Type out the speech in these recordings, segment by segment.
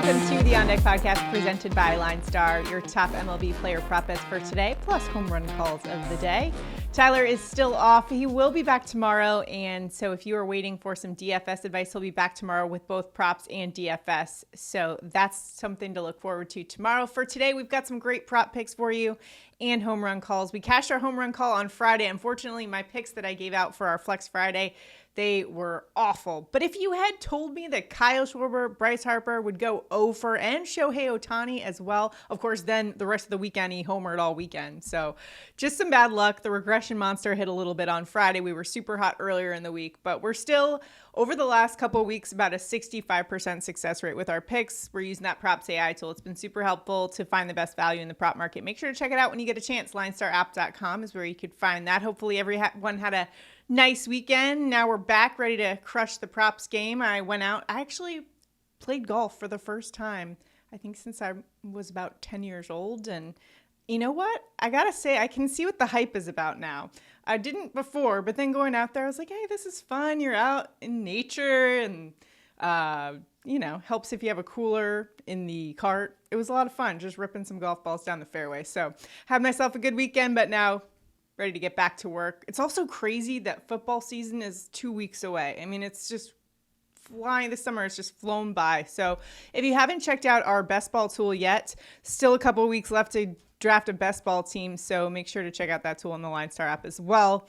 Welcome to the On Deck podcast presented by LineStar, your top MLB player prop bets for today, plus home run calls of the day. Tyler is still off. He will be back tomorrow, and so if you are waiting for some DFS advice, he'll be back tomorrow with both props and DFS. So that's something to look forward to tomorrow. For today, we've got some great prop picks for you and home run calls. We cashed our home run call on Friday. Unfortunately, my picks that I gave out for our Flex Friday, they were awful. But if you had told me that Kyle Schwarber, Bryce Harper would go over and Shohei Ohtani as well, of course, then the rest of the weekend he homered all weekend. So just some bad luck. The regression monster hit a little bit on Friday. We were super hot earlier in the week, but we're still, over the last couple of weeks, about a 65% success rate with our picks. We're using that Props AI tool. It's been super helpful to find the best value in the prop market. Make sure to check it out when you get a chance. LineStarApp.com is where you could find that. Hopefully everyone had a nice weekend. Now we're back ready to crush the props game. I went out. I actually played golf for the first time, I think, since I was about 10 years old. And you know what? I got to say, I can see what the hype is about now. I didn't before, but then going out there, I was like, hey, this is fun. You're out in nature and, helps if you have a cooler in the cart. It was a lot of fun just ripping some golf balls down the fairway. So had myself a good weekend, but now ready to get back to work. It's also crazy that football season is 2 weeks away. I mean, it's just flying. This summer has just flown by. So if you haven't checked out our best ball tool yet, still a couple of weeks left to draft a best ball team. So make sure to check out that tool in the LineStar app as well.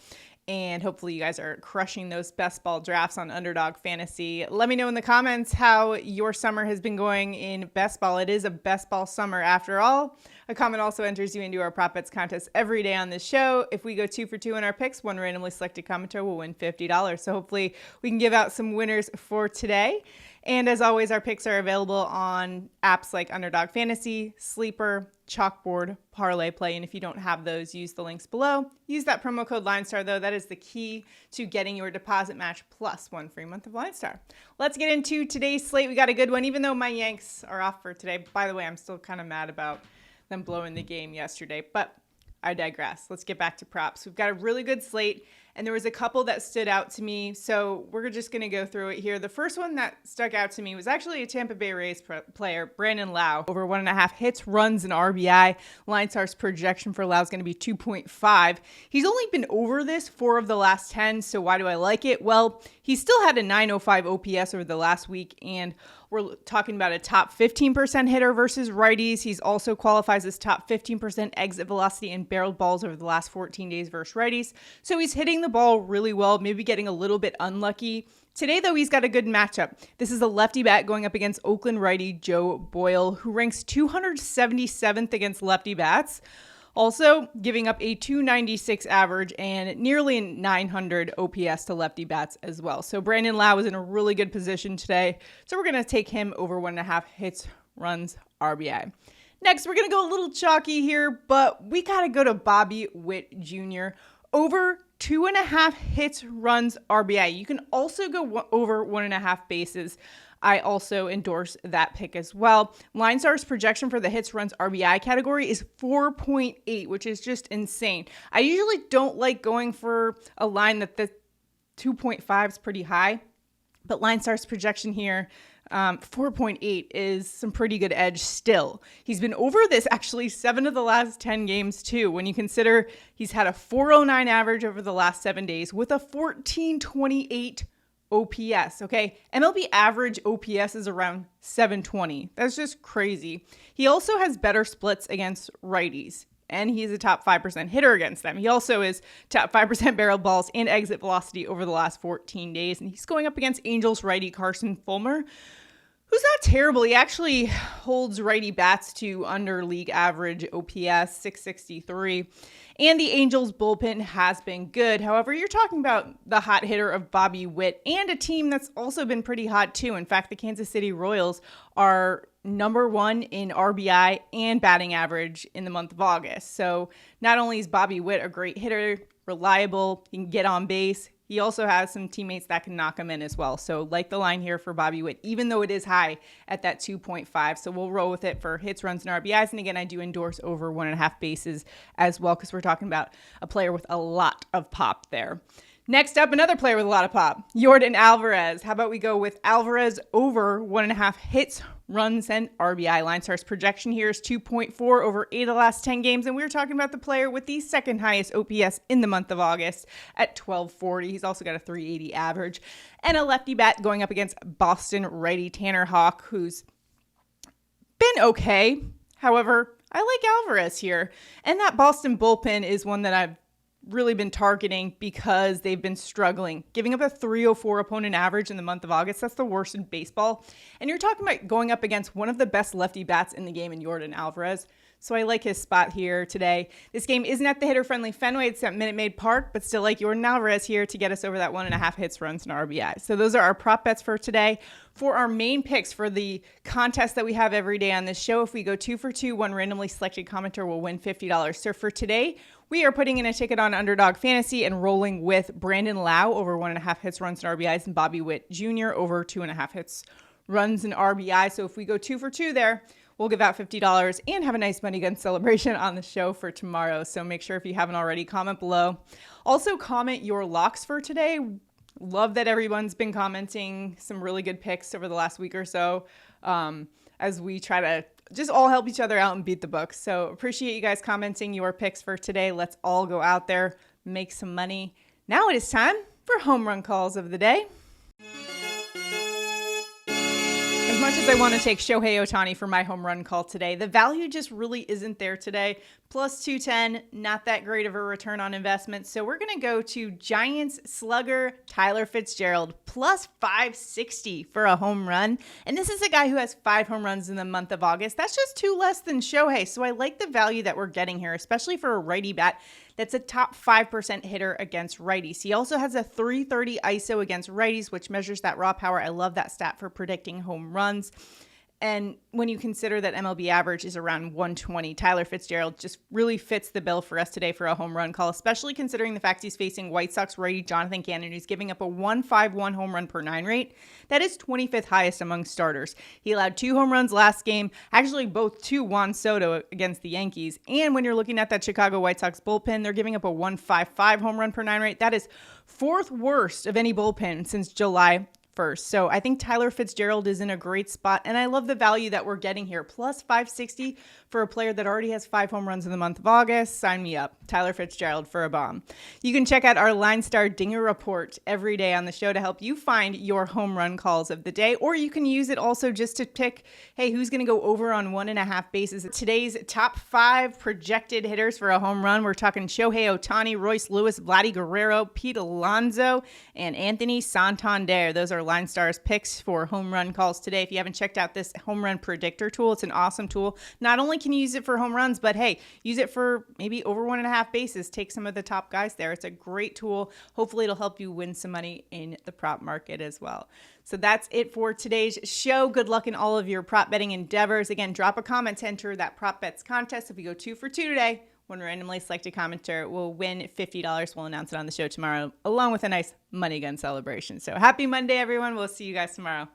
And hopefully you guys are crushing those best ball drafts on Underdog Fantasy. Let me know in the comments how your summer has been going in best ball. It is a best ball summer after all. A comment also enters you into our prop bets contest every day on this show. If we go 2 for 2 in our picks, one randomly selected commenter will win $50. So hopefully we can give out some winners for today. And as always, our picks are available on apps like Underdog Fantasy, Sleeper, CHALKBOARD, ParlayPlay. And if you don't have those, use the links below. Use that promo code LineStar, though. That is the key to getting your deposit match plus 1 free month of LineStar. Let's get into today's slate. We got a good one, even though my Yanks are off for today. By the way, I'm still kind of mad about them blowing the game yesterday, but I digress. Let's get back to props. We've got a really good slate, and there was a couple that stood out to me, so we're just going to go through it here. The first one that stuck out to me was actually a Tampa Bay Rays player, Brandon Lowe, over 1.5 hits, runs, and RBI. LineStar's projection for Lowe is going to be 2.5. He's only been over this 4 of the last 10, so why do I like it? Well, he still had a 905 OPS over the last week, and we're talking about a top 15% hitter versus righties. He's also qualifies as top 15% exit velocity and barreled balls over the last 14 days versus righties. So he's hitting the ball really well, maybe getting a little bit unlucky. Today, though, he's got a good matchup. This is a lefty bat going up against Oakland righty Joe Boyle, who ranks 277th against lefty bats. Also giving up a 296 average and nearly 900 OPS to lefty bats as well. So Brandon Lowe is in a really good position today. So we're going to take him over 1.5 hits, runs, RBI. Next, we're going to go a little chalky here, but we got to go to Bobby Witt Jr. over 2.5 hits, runs, RBI. You can also go over 1.5 bases. I also endorse that pick as well. LineStar's projection for the hits, runs, RBI category is 4.8, which is just insane. I usually don't like going for a line that the 2.5 is pretty high, but LineStar's projection here, 4.8 is some pretty good edge still. He's been over this actually 7 of the last 10 games too. When you consider he's had a 409 average over the last 7 days with a 1428 OPS, okay? MLB average OPS is around 720. That's just crazy. He also has better splits against righties, and he's a top 5% hitter against them. He also is top 5% barrel balls and exit velocity over the last 14 days, and he's going up against Angels righty Carson Fulmer, who's not terrible. He actually holds righty bats to under league average OPS, 663. And the Angels bullpen has been good. However, you're talking about the hot hitter of Bobby Witt and a team that's also been pretty hot too. In fact, the Kansas City Royals are number 1 in RBI and batting average in the month of August. So not only is Bobby Witt a great hitter, reliable, he can get on base, he also has some teammates that can knock him in as well. So like the line here for Bobby Witt, even though it is high at that 2.5. So we'll roll with it for hits, runs, and RBIs. And again, I do endorse over 1.5 bases as well, because we're talking about a player with a lot of pop there. Next up, another player with a lot of pop, Yordan Alvarez. How about we go with Alvarez over 1.5 hits, runs, and RBI. LineStar's projection here is 2.4 over 8 of the last 10 games, and we're talking about the player with the second highest OPS in the month of August at 1240. He's also got a 380 average and a lefty bat going up against Boston righty Tanner Houck, who's been okay. However, I like Alvarez here, and that Boston bullpen is one that I've really been targeting because they've been struggling, giving up a 304 opponent average in the month of August. That's the worst in baseball. And you're talking about going up against one of the best lefty bats in the game in Yordan Alvarez. So I like his spot here today. This game isn't at the hitter-friendly Fenway. It's at Minute Maid Park, but still like Yordan Alvarez here to get us over that 1.5 hits, runs, and RBI. So those are our prop bets for today. For our main picks for the contest that we have every day on this show, if we go 2 for 2, one randomly selected commenter will win $50. So for today, we are putting in a ticket on Underdog Fantasy and rolling with Brandon Lowe over 1.5 hits, runs, and RBIs, and Bobby Witt Jr. over 2.5 hits, runs, and RBI. So if we go 2 for 2 there, we'll give out $50 and have a nice money gun celebration on the show for tomorrow. So make sure if you haven't already, comment below. Also comment your locks for today. Love that everyone's been commenting some really good picks over the last week or so as we try to just all help each other out and beat the books. So appreciate you guys commenting your picks for today. Let's all go out there, make some money. Now it is time for home run calls of the day. As much as I want to take Shohei Ohtani for my home run call today, the value just really isn't there today. Plus 210, not that great of a return on investment. So we're going to go to Giants slugger Tyler Fitzgerald, plus 560 for a home run. And this is a guy who has 5 home runs in the month of August. That's just 2 less than Shohei. So I like the value that we're getting here, especially for a righty bat that's a top 5% hitter against righties. He also has a 330 ISO against righties, which measures that raw power. I love that stat for predicting home runs. And when you consider that MLB average is around 120, Tyler Fitzgerald just really fits the bill for us today for a home run call, especially considering the fact he's facing White Sox righty Jonathan Cannon, who's giving up a 151 home run per 9 rate. That is 25th highest among starters. He allowed 2 home runs last game, actually both to Juan Soto against the Yankees. And when you're looking at that Chicago White Sox bullpen, they're giving up a 155 home run per 9 rate. That is 4th worst of any bullpen since July 1st. So I think Tyler Fitzgerald is in a great spot, and I love the value that we're getting here. Plus 560 for a player that already has 5 home runs in the month of August. Sign me up. Tyler Fitzgerald for a bomb. You can check out our LineStar Dinger Report every day on the show to help you find your home run calls of the day, or you can use it also just to pick, hey, who's going to go over on 1.5 bases. Today's top 5 projected hitters for a home run. We're talking Shohei Ohtani, Royce Lewis, Vladdy Guerrero, Pete Alonso, and Anthony Santander. Those are LineStar's picks for home run calls today. If you haven't checked out this home run predictor tool, it's an awesome tool. Not only can you use it for home runs, but hey, use it for maybe over 1.5 bases. Take some of the top guys there. It's a great tool. Hopefully it'll help you win some money in the prop market as well. So that's it for today's show. Good luck in all of your prop betting endeavors. Again, drop a comment to enter that prop bets contest. If we go 2 for 2 today, one randomly selected commenter will win $50. We'll announce it on the show tomorrow, along with a nice money gun celebration. So happy Monday, everyone. We'll see you guys tomorrow.